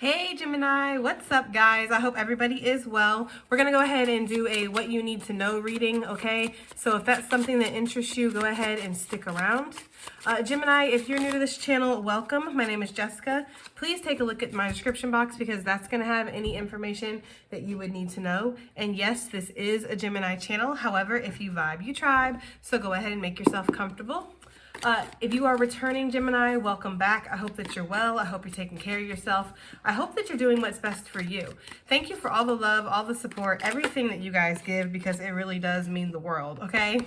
Hey Gemini, what's up guys? I hope everybody is well. We're gonna go ahead and do a what you need to know reading, okay? So if that's something that interests you, go ahead and stick around. Gemini, if you're new to this channel, welcome. My name is Jessica. Please take a look at my description box because that's gonna have any information that you would need to know. And yes, this is a Gemini channel. However, if you vibe, you tribe. So go ahead and make yourself comfortable. If you are returning Gemini, welcome back. I hope that you're well. I hope you're taking care of yourself. I hope that you're doing what's best for you. Thank you for all the love, all the support, everything that you guys give because it really does mean the world, okay?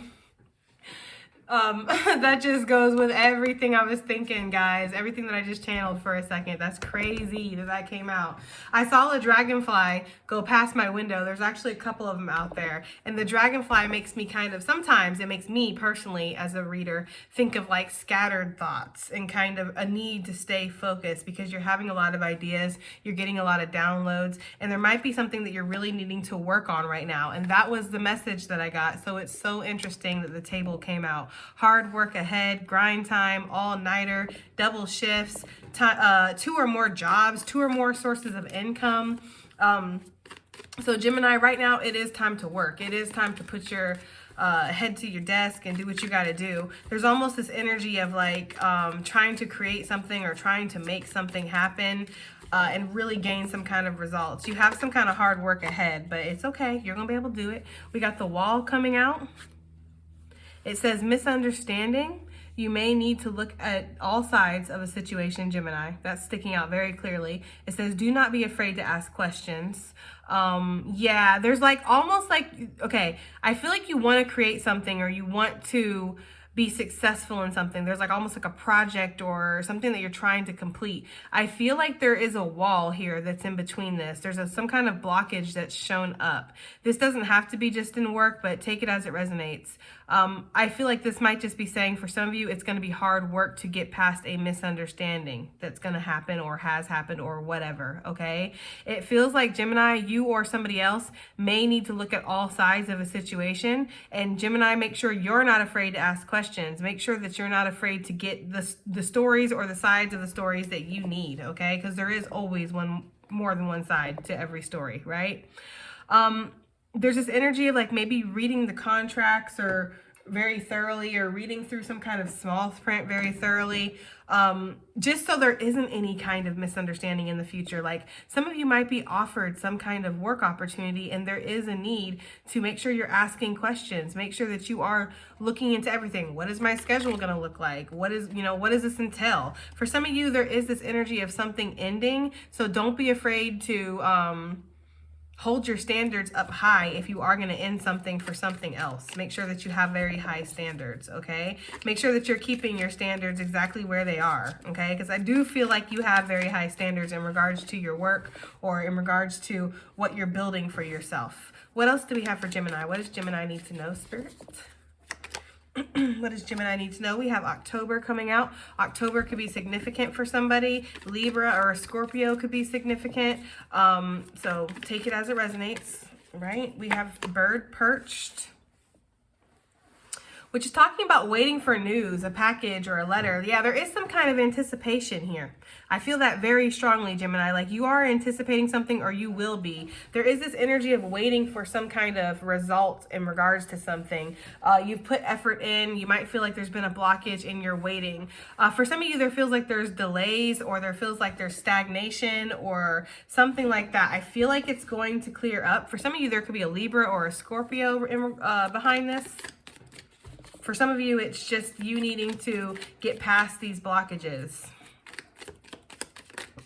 That just goes with everything I was thinking, guys. Everything that I just channeled for a second. That's crazy that came out. I saw a dragonfly go past my window. There's actually a couple of them out there. And the dragonfly makes me sometimes it makes me personally as a reader think of like scattered thoughts and kind of a need to stay focused because you're having a lot of ideas. You're getting a lot of downloads and there might be something that you're really needing to work on right now. And that was the message that I got. So it's so interesting that the table came out. Hard work ahead, grind time, all-nighter, double shifts, 2 or more jobs, 2 or more sources of income. So Gemini, right now it is time to work. It is time to put your head to your desk and do what you got to do. There's almost this energy of like trying to create something or trying to make something happen. And really gain some kind of results. You have some kind of hard work ahead, but it's okay. You're going to be able to do it. We got the wall coming out. It says misunderstanding. You may need to look at all sides of a situation, Gemini. That's sticking out very clearly. It says do not be afraid to ask questions. Yeah, there's like almost like, okay, I feel like you want to create something or you want to be successful in something. There's like almost like a project or something that you're trying to complete. I feel like there is a wall here that's in between this. There's some kind of blockage that's shown up. This doesn't have to be just in work, but take it as it resonates. I feel like this might just be saying for some of you, it's going to be hard work to get past a misunderstanding that's going to happen or has happened or whatever, okay? It feels like Gemini, you or somebody else may need to look at all sides of a situation. And Gemini, make sure you're not afraid to ask questions. Make sure that you're not afraid to get the stories or the sides of the stories that you need, okay? Because there is always more than one side to every story, right? There's this energy of like maybe reading the contracts or very thoroughly or reading through some kind of small print very thoroughly, just so there isn't any kind of misunderstanding in the future. Like some of you might be offered some kind of work opportunity and there is a need to make sure you're asking questions. Make sure that you are looking into everything. What is my schedule going to look like? What does this entail? For some of you, there is this energy of something ending. So don't be afraid to, hold your standards up high if you are going to end something for something else. Make sure that you have very high standards, okay? Make sure that you're keeping your standards exactly where they are, okay? Because I do feel like you have very high standards in regards to your work or in regards to what you're building for yourself. What else do we have for Gemini? What does Gemini need to know, Spirit? What does Gemini need to know? We have October coming out. October could be significant for somebody. Libra or a Scorpio could be significant. So take it as it resonates, right? We have bird perched, which is talking about waiting for news, a package or a letter. Yeah, there is some kind of anticipation here. I feel that very strongly, Gemini. Like you are anticipating something or you will be. There is this energy of waiting for some kind of result in regards to something. You've put effort in. You might feel like there's been a blockage in your waiting. For some of you, there feels like there's delays or there feels like there's stagnation or something like that. I feel like it's going to clear up. For some of you, there could be a Libra or a Scorpio behind this. For some of you, it's just you needing to get past these blockages.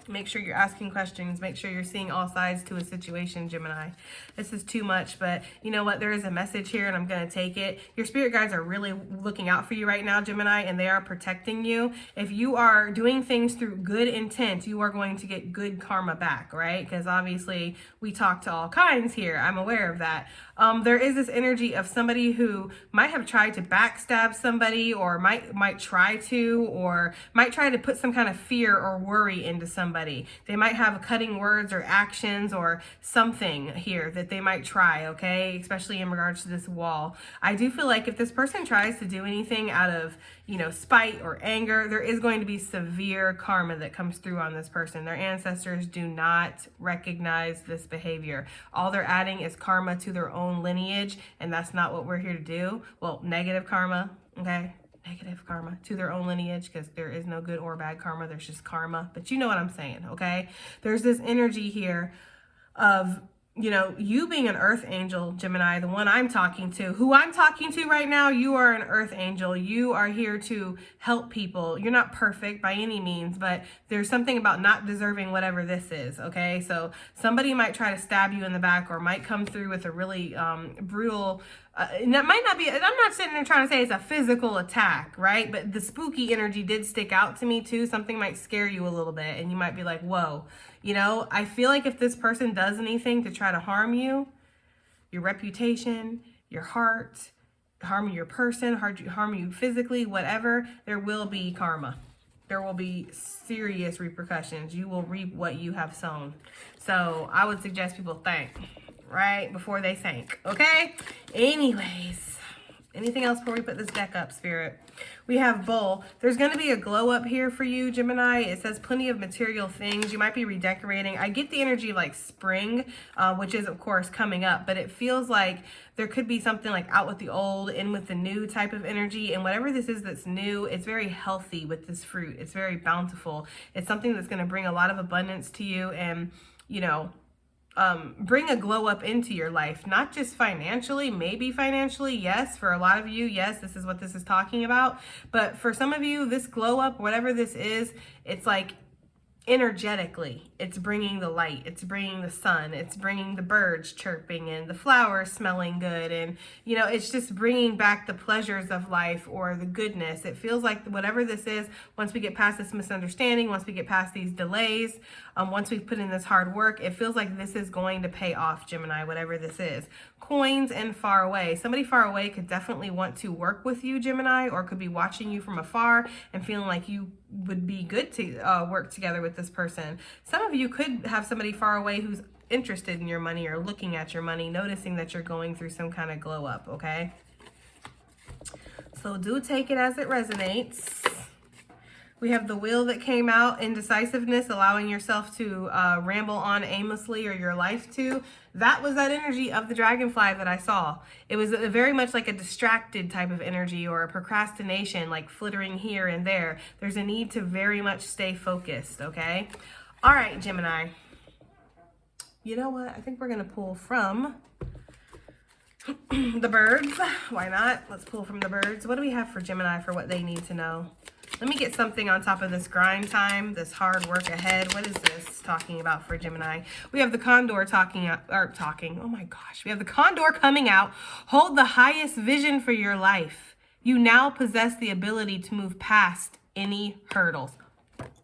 Make sure you're asking questions. Make sure you're seeing all sides to a situation, Gemini. This is too much, but you know what? There is a message here and I'm going to take it. Your spirit guides are really looking out for you right now, Gemini, and they are protecting you. If you are doing things through good intent, you are going to get good karma back, right? Because obviously we talk to all kinds here. I'm aware of that. There is this energy of somebody who might have tried to backstab somebody or might try to put some kind of fear or worry into somebody. somebody. They might have cutting words or actions or something here that they might try, okay? Especially in regards to this wall. I do feel like if this person tries to do anything out of, you know, spite or anger, there is going to be severe karma that comes through on this person. Their ancestors do not recognize this behavior. All they're adding is karma to their own lineage, and that's not what we're here to do. Well, negative karma, okay? Negative karma to their own lineage, because there is no good or bad karma. There's just karma. But you know what I'm saying, okay? There's this energy here of, you know, you being an earth angel, Gemini, the one I'm talking to, who I'm talking to right now, you are an earth angel. You are here to help people. You're not perfect by any means, but there's something about not deserving whatever this is, okay? So somebody might try to stab you in the back or might come through with a really brutal, and that might not be, I'm not sitting there trying to say it's a physical attack, right? But the spooky energy did stick out to me too. Something might scare you a little bit and you might be like, whoa. You know, I feel like if this person does anything to try to harm you, your reputation, your heart, harm your person, harm you physically, whatever, there will be karma. There will be serious repercussions. You will reap what you have sown. So I would suggest people think, right, before they think, okay? Anyways, anything else before we put this deck up, Spirit? We have Bull. There's going to be a glow up here for you, Gemini. It says plenty of material things. You might be redecorating. I get the energy of like spring, which is of course coming up, but it feels like there could be something like out with the old, in with the new type of energy. And whatever this is that's new, it's very healthy with this fruit. It's very bountiful. It's something that's going to bring a lot of abundance to you and, you know, bring a glow up into your life, not just financially, maybe financially, yes, for a lot of you, yes, this is what this is talking about, but for some of you, this glow up, whatever this is, it's like energetically, it's bringing the light, it's bringing the sun, it's bringing the birds chirping and the flowers smelling good, and you know, it's just bringing back the pleasures of life or the goodness. It feels like whatever this is, once we get past this misunderstanding, once we get past these delays, once we've put in this hard work, it feels like this is going to pay off, Gemini, whatever this is. Coins and far away. Somebody far away could definitely want to work with you, Gemini, or could be watching you from afar and feeling like you would be good to work together with this person. Some of you could have somebody far away who's interested in your money or looking at your money, noticing that you're going through some kind of glow up, okay? So do take it as it resonates. We have the wheel that came out, indecisiveness, allowing yourself to ramble on aimlessly, or your life to. That was that energy of the dragonfly that I saw. It was very much like a distracted type of energy or a procrastination, like flittering here and there. There's a need to very much stay focused, okay? All right, Gemini. You know what? I think we're going to pull from the birds. Why not? Let's pull from the birds. What do we have for Gemini for what they need to know? Let me get something on top of this grind time, this hard work ahead. What is this talking about for Gemini? We have the condor talking. Oh my gosh. We have the condor coming out. Hold the highest vision for your life. You now possess the ability to move past any hurdles.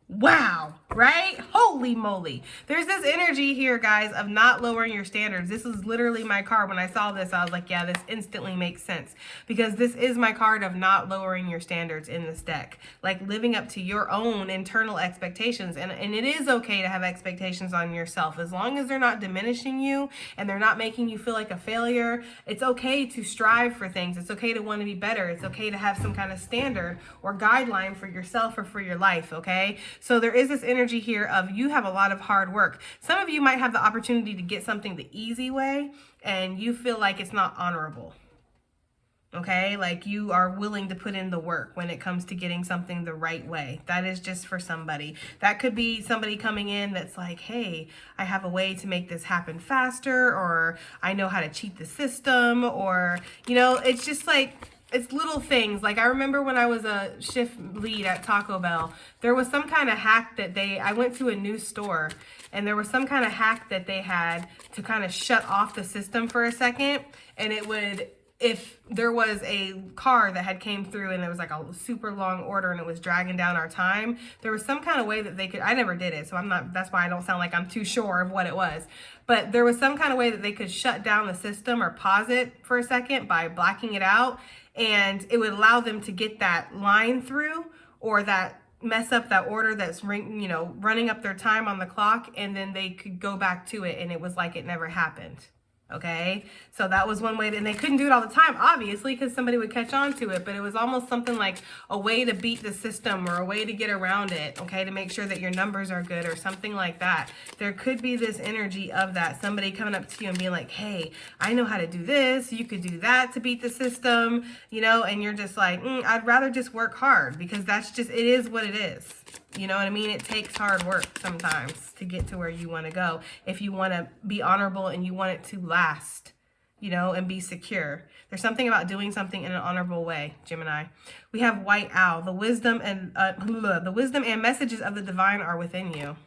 Wow, right? Holy moly. There's this energy here, guys, of not lowering your standards. This is literally my card. When I saw this, I was like, yeah, this instantly makes sense, because this is my card of not lowering your standards in this deck, like living up to your own internal expectations. And it is okay to have expectations on yourself, as long as they're not diminishing you and they're not making you feel like a failure. It's okay to strive for things. It's okay to want to be better. It's okay to have some kind of standard or guideline for yourself or for your life, okay? So there is this energy here of you have a lot of hard work. Some of you might have the opportunity to get something the easy way and you feel like it's not honorable. Okay, like you are willing to put in the work when it comes to getting something the right way. That is just for somebody. That could be somebody coming in that's like, hey, I have a way to make this happen faster, or I know how to cheat the system, or, you know, it's just like, it's little things. Like I remember when I was a shift lead at Taco Bell, there was some kind of hack that I went to a new store and there was some kind of hack that they had to kind of shut off the system for a second. And it would, if there was a car that had came through and it was like a super long order and it was dragging down our time, there was some kind of way that they could, I never did it, so I'm not, that's why I don't sound like I'm too sure of what it was. But there was some kind of way that they could shut down the system or pause it for a second by blacking it out. And it would allow them to get that line through, or that mess up that order that's running up their time on the clock, and then they could go back to it and it was like it never happened. Okay, so that was one way, and they couldn't do it all the time, obviously, because somebody would catch on to it, but it was almost something like a way to beat the system or a way to get around it, okay, to make sure that your numbers are good or something like that. There could be this energy of that, somebody coming up to you and being like, hey, I know how to do this, you could do that to beat the system, and you're just like, I'd rather just work hard, because it is what it is. You know what I mean? It takes hard work sometimes to get to where you want to go. If you want to be honorable and you want it to last, and be secure. There's something about doing something in an honorable way, Gemini. We have White Owl. The wisdom and messages of the divine are within you.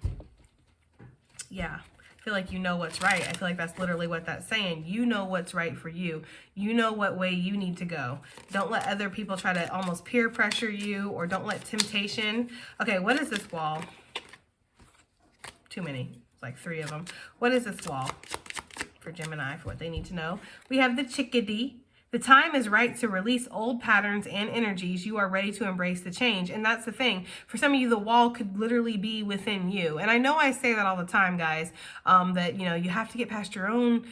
Yeah. I feel like you know what's right. I feel like that's literally what that's saying. You know what's right for you. You know what way you need to go. Don't let other people try to almost peer pressure you, or don't let temptation. Okay, what is this wall? Too many. It's like 3 of them. What is this wall for Gemini, for what they need to know? We have the chickadee. The time is right to release old patterns and energies. You are ready to embrace the change. And that's the thing. For some of you, the wall could literally be within you. And I know I say that all the time, guys, that, you have to get past your own,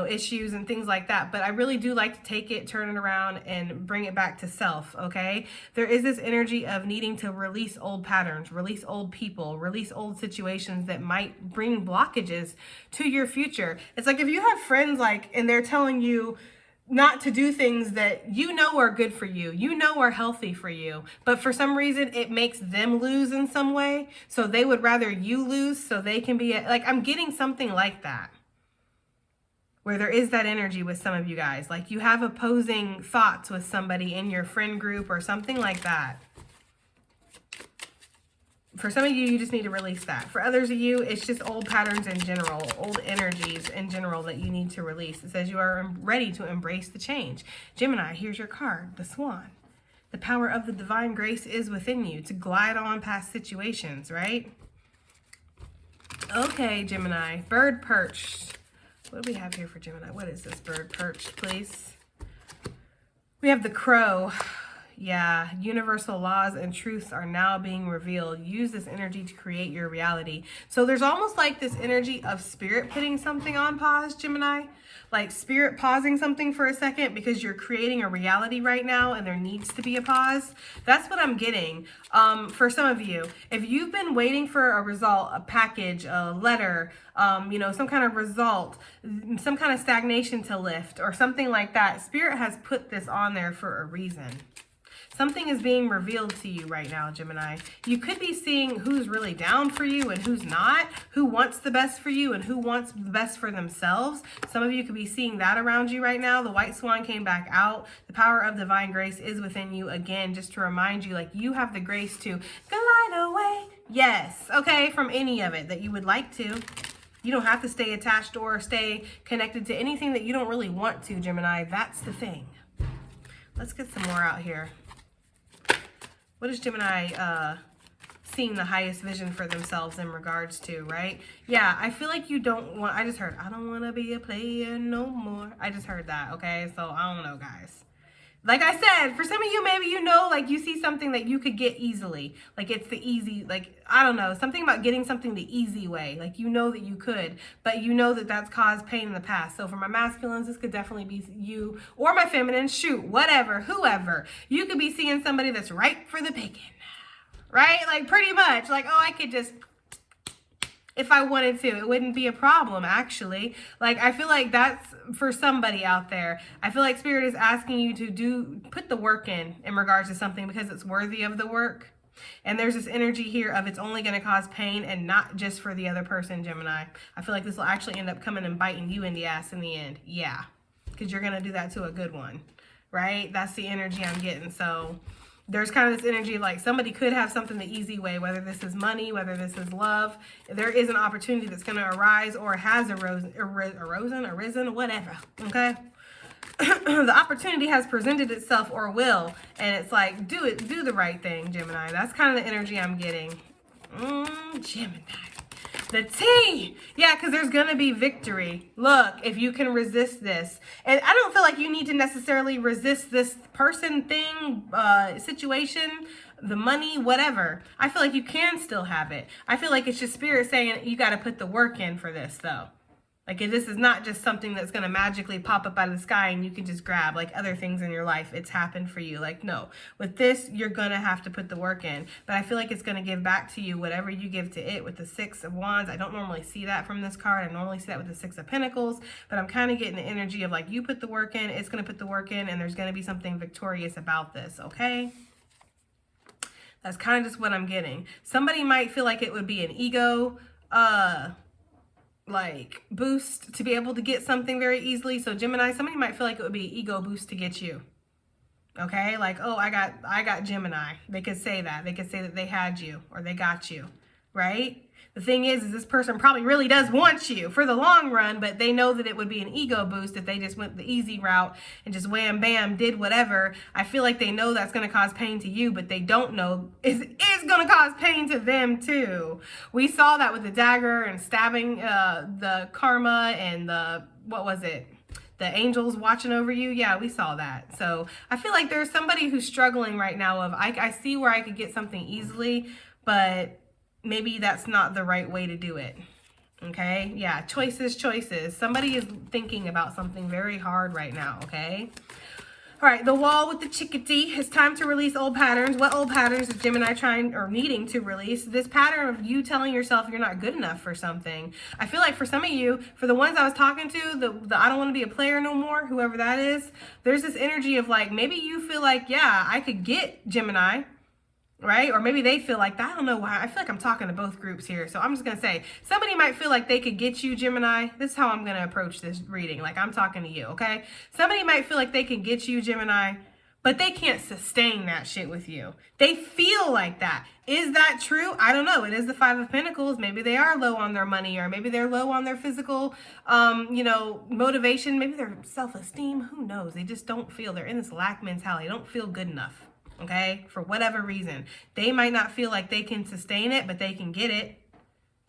issues and things like that. But I really do like to take it, turn it around, and bring it back to self, okay? There is this energy of needing to release old patterns, release old people, release old situations that might bring blockages to your future. It's like if you have friends, and they're telling you not to do things that are good for you, are healthy for you, but for some reason it makes them lose in some way, so they would rather you lose so they can be I'm getting something like that, where there is that energy with some of you guys, like you have opposing thoughts with somebody in your friend group or something like that. For some of you, you just need to release that. For others of you, it's just old patterns in general, old energies in general that you need to release. It says you are ready to embrace the change. Gemini, here's your card, the Swan. The power of the divine grace is within you to glide on past situations, right? Okay, Gemini, bird perched. What do we have here for Gemini? What is this bird perched, please? We have the crow. Yeah, universal laws and truths are now being revealed. Use this energy to create your reality. So there's almost like this energy of spirit putting something on pause, Gemini. Like spirit pausing something for a second because you're creating a reality right now and there needs to be a pause. That's what I'm getting. For some of you, if you've been waiting for a result, a package, a letter, some kind of result, some kind of stagnation to lift or something like that, Spirit has put this on there for a reason. Something is being revealed to you right now, Gemini. You could be seeing who's really down for you and who's not, who wants the best for you and who wants the best for themselves. Some of you could be seeing that around you right now. The white swan came back out. The power of divine grace is within you. Again, just to remind you, you have the grace to glide away. Yes, okay, from any of it that you would like to. You don't have to stay attached or stay connected to anything that you don't really want to, Gemini. That's the thing. Let's get some more out here. What is Gemini seeing the highest vision for themselves in regards to, right? Yeah, I feel like you don't want, I just heard, I don't want to be a player no more. I just heard that, okay? So I don't know, guys. Like I said, for some of you, maybe you see something that you could get easily. It's the easy, I don't know, something about getting something the easy way. That you could, but that's caused pain in the past. So for my masculines, this could definitely be you, or my feminines, shoot, whatever, whoever. You could be seeing somebody that's ripe for the picking, right? Pretty much, I could just, if I wanted to, it wouldn't be a problem, actually. I feel like that's for somebody out there. I feel like Spirit is asking you to put the work in regards to something because it's worthy of the work. And there's this energy here of it's only going to cause pain and not just for the other person, Gemini. I feel like this will actually end up coming and biting you in the ass in the end. Yeah, because you're going to do that to a good one, right? That's the energy I'm getting. So there's kind of this energy of somebody could have something the easy way, whether this is money, whether this is love. There is an opportunity that's going to arise or has arisen, whatever, okay? The opportunity has presented itself or will, and it's do the right thing, Gemini. That's kind of the energy I'm getting. Gemini. The T. Yeah, because there's going to be victory. Look, if you can resist this. And I don't feel like you need to necessarily resist this person, thing, situation. the money, whatever. I feel like you can still have it. I feel like it's just Spirit saying you got to put the work in for this, though. Like, this is not just something that's going to magically pop up out of the sky and you can just grab, like other things in your life. It's happened for you. Like, no. With this, you're going to have to put the work in. But I feel like it's going to give back to you whatever you give to it with the Six of Wands. I don't normally see that from this card. I normally see that with the Six of Pentacles. But I'm kind of getting the energy of, like, you put the work in, it's going to put the work in, and there's going to be something victorious about this, okay? That's kind of just what I'm getting. Somebody might feel like it would be an ego, like boost to be able to get something very easily. So Gemini, somebody might feel like it would be an ego boost to get you. Okay, like, oh, I got Gemini. They could say that. They could say that they had you or they got you, right? The thing is this person probably really does want you for the long run, but they know that it would be an ego boost if they just went the easy route and just wham, bam, did whatever. I feel like they know that's going to cause pain to you, but they don't know is going to cause pain to them too. We saw that with the dagger and stabbing the karma and the, what was it? The angels watching over you. Yeah, we saw that. So I feel like there's somebody who's struggling right now of, I see where I could get something easily, but maybe that's not the right way to do it. Okay? Yeah, choices. Somebody is thinking about something very hard right now, okay? All right, the wall with the chickadee. It's time to release old patterns. What old patterns is Gemini trying or needing to release? This pattern of you telling yourself you're not good enough for something. I feel like for some of you, for the ones I was talking to, the I don't want to be a player no more, whoever that is, there's this energy of like, maybe you feel like, yeah, I could get Gemini, right? Or maybe they feel like that. I don't know why. I feel like I'm talking to both groups here. So I'm just going to say, somebody might feel like they could get you, Gemini. This is how I'm going to approach this reading. Like, I'm talking to you, okay? Somebody might feel like they can get you, Gemini, but they can't sustain that shit with you. They feel like that. Is that true? I don't know. It is the Five of Pentacles. Maybe they are low on their money, or maybe they're low on their physical, motivation. Maybe their self-esteem. Who knows? They just don't feel. They're in this lack mentality. They don't feel good enough. Okay, for whatever reason. They might not feel like they can sustain it, but they can get it.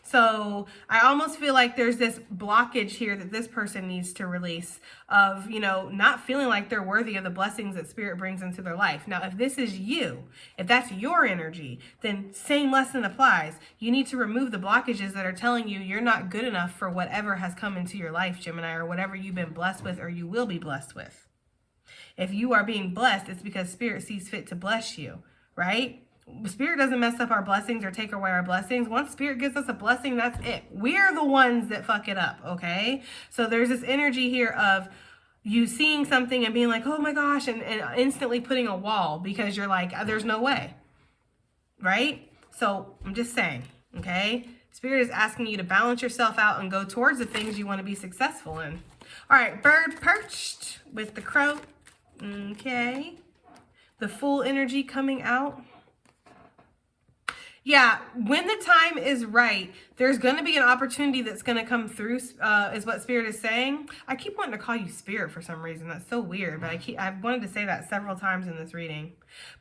So I almost feel like there's this blockage here that this person needs to release of, not feeling like they're worthy of the blessings that Spirit brings into their life. Now, if this is you, if that's your energy, then same lesson applies. You need to remove the blockages that are telling you you're not good enough for whatever has come into your life, Gemini, or whatever you've been blessed with or you will be blessed with. If you are being blessed, it's because Spirit sees fit to bless you, right? Spirit doesn't mess up our blessings or take away our blessings. Once Spirit gives us a blessing, that's it. We're the ones that fuck it up, okay? So there's this energy here of you seeing something and being like, oh my gosh, and instantly putting a wall because you're like, there's no way, right? So I'm just saying, okay? Spirit is asking you to balance yourself out and go towards the things you want to be successful in. All right, bird perched with the crow. Okay, the full energy coming out. Yeah, when the time is right, there's going to be an opportunity that's going to come through, is what Spirit is saying. I keep wanting to call you Spirit for some reason. That's so weird, but I've wanted to say that several times in this reading.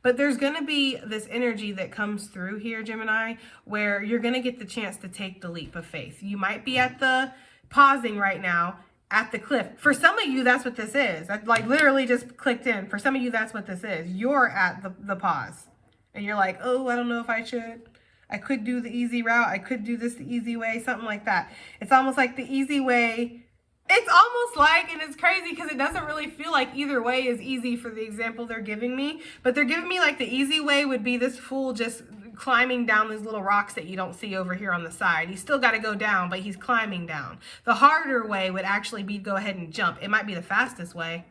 But there's going to be this energy that comes through here, Gemini, where you're going to get the chance to take the leap of faith. You might be at the pausing right now, at the cliff. For some of you, that's what this is. That like literally just clicked in. For some of you, that's what this is. You're at the pause. And you're like, oh, I don't know if I should. I could do the easy route. I could do this the easy way. Something like that. It's almost like the easy way. It's almost like, and it's crazy because it doesn't really feel like either way is easy for the example they're giving me. But they're giving me like the easy way would be this fool just climbing down these little rocks that you don't see over here on the side. He's still got to go down, but he's climbing down. The harder way would actually be go ahead and jump. It might be the fastest way.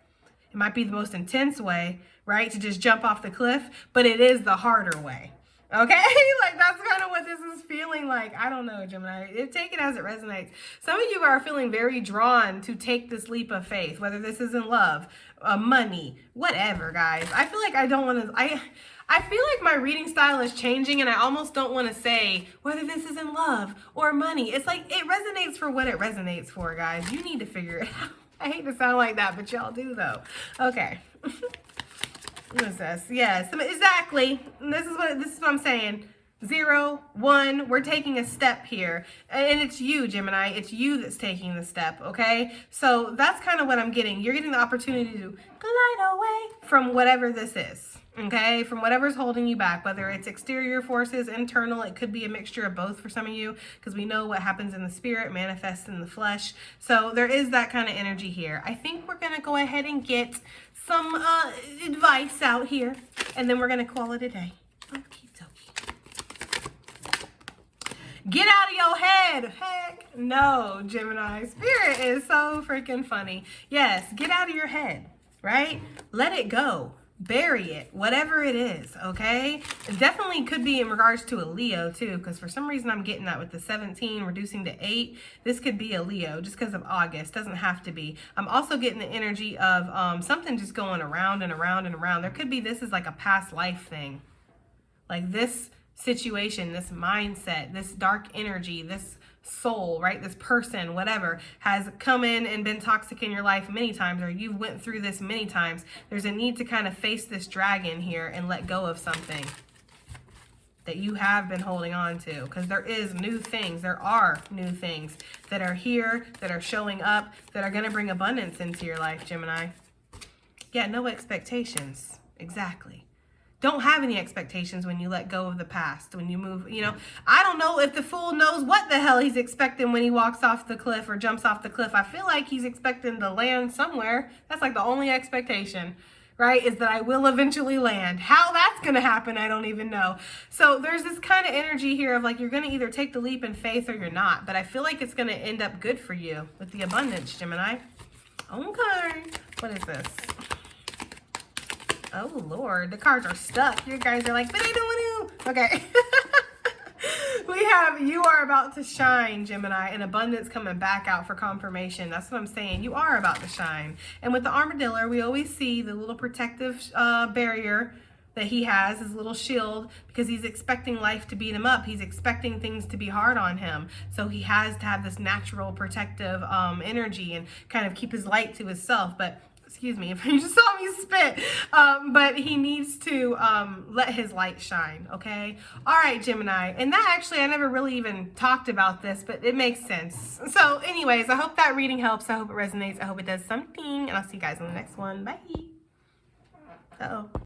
It might be the most intense way, right? To just jump off the cliff, but it is the harder way. Okay? Like that's kind of what this is feeling like. I don't know, Gemini. Take it as it resonates. Some of you are feeling very drawn to take this leap of faith, whether this is in love, money, whatever, guys. I feel like I don't want to, I feel like my reading style is changing and I almost don't want to say whether this is in love or money. It's like it resonates for what it resonates for, guys. You need to figure it out. I hate to sound like that, but y'all do though. Okay. What is this? Yes, exactly. This is what I'm saying. 0, 1, we're taking a step here. And it's you, Gemini. It's you that's taking the step, okay? So that's kind of what I'm getting. You're getting the opportunity to glide away from whatever this is, Okay, from whatever's holding you back, whether it's exterior forces, internal, it could be a mixture of both for some of you, because we know what happens in the spirit manifests in the flesh. So there is that kind of energy here. I think we're going to go ahead and get some advice out here, and then we're going to call it a day. Okie dokie. Get out of your head. Heck no, Gemini. Spirit is so freaking funny. Yes, get out of your head, right? Let it go. Bury it, whatever it is, okay? It definitely could be in regards to a Leo too, because for some reason I'm getting that with the 17 reducing to 8. This could be a Leo just because of August. Doesn't have to be. I'm also getting the energy of something just going around and around and around. There could be this is like a past life thing. Like this situation, this mindset, this dark energy, this soul, right? This person, whatever, has come in and been toxic in your life many times, or you've went through this many times. There's a need to kind of face this dragon here and let go of something that you have been holding on to, because there is new things. There are new things that are here, that are showing up, that are going to bring abundance into your life, Gemini. Yeah, no expectations. Exactly. Don't have any expectations when you let go of the past, when you move, you know. I don't know if the fool knows what the hell he's expecting when he walks off the cliff or jumps off the cliff. I feel like he's expecting to land somewhere. That's like the only expectation, right? Is that I will eventually land. How that's going to happen, I don't even know. So there's this kind of energy here of like, you're going to either take the leap in faith or you're not. But I feel like it's going to end up good for you with the abundance, Gemini. Okay. What is this? Oh, Lord. The cards are stuck. You guys are like, but I don't want to. Okay. We have, you are about to shine, Gemini, and abundance coming back out for confirmation. That's what I'm saying. You are about to shine. And with the armadillo, we always see the little protective barrier that he has, his little shield, because he's expecting life to beat him up. He's expecting things to be hard on him. So he has to have this natural protective energy and kind of keep his light to himself. But excuse me if you just saw me spit, but he needs to let his light shine, okay? All right, Gemini. And that actually, I never really even talked about this, but it makes sense. So anyways, I hope that reading helps. I hope it resonates. I hope it does something. And I'll see you guys in the next one. Bye. Uh-oh.